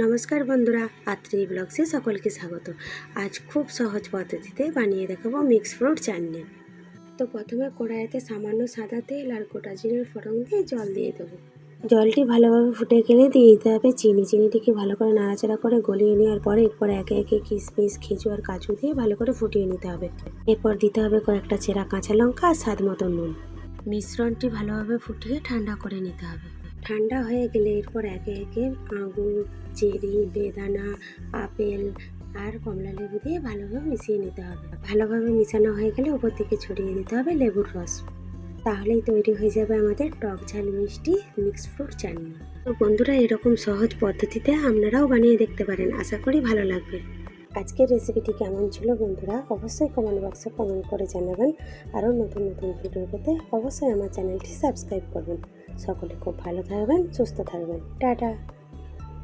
নমস্কার বন্ধুরা, আত্রি ব্লগসে সকলকে স্বাগত। আজ খুব সহজ পদ্ধতিতে বানিয়ে দেখাবো মিক্স ফ্রুট চাটনি। তো প্রথমে কড়াইতে সামান্য সাদা তেল আর গোটা জিরের ফোড়ন দিয়ে জল দিয়ে দেবো। জলটি ভালোভাবে ফুটে গেলে দিয়ে দিতে হবে চিনি। চিনিটিকে ভালো করে নাড়াচাড়া করে গলিয়ে নেওয়ার পরে এরপর একে একে কিশমিশ, খেজুর আর কাজু দিয়ে ভালো করে ফুটিয়ে নিতে হবে। এরপর দিতে হবে কয়েকটা চেরা কাঁচা লঙ্কা আর স্বাদ মতো নুন। মিশ্রণটি ভালোভাবে ফুটিয়ে ঠান্ডা করে নিতে হবে। ঠান্ডা হয়ে গেলে এরপর একে একে আঙুর, চেরি, বেদানা, আপেল আর কমলা লেবু দিয়ে ভালোভাবে মিশিয়ে নিতে হবে। ভালোভাবে মিশানো হয়ে গেলে উপর থেকে ছড়িয়ে দিতে হবে লেবুর রস। তাহলেই তৈরি হয়ে যাবে আমাদের টক ঝাল মিষ্টি মিক্স ফ্রুট চাটনি। তো বন্ধুরা, এরকম সহজ পদ্ধতিতে আপনারাও বানিয়ে দেখতে পারেন। আশা করি ভালো লাগবে। আজকের রেসিপিটি কেমন ছিল বন্ধুরা, অবশ্যই কমেন্ট বক্সে কমেন্ট করে জানাবেন। আরও নতুন নতুন ভিডিও পেতে অবশ্যই আমার চ্যানেলটি সাবস্ক্রাইব করবেন। সকলে খুব ভালো থাকবেন, সুস্থ থাকবেন। টাটা।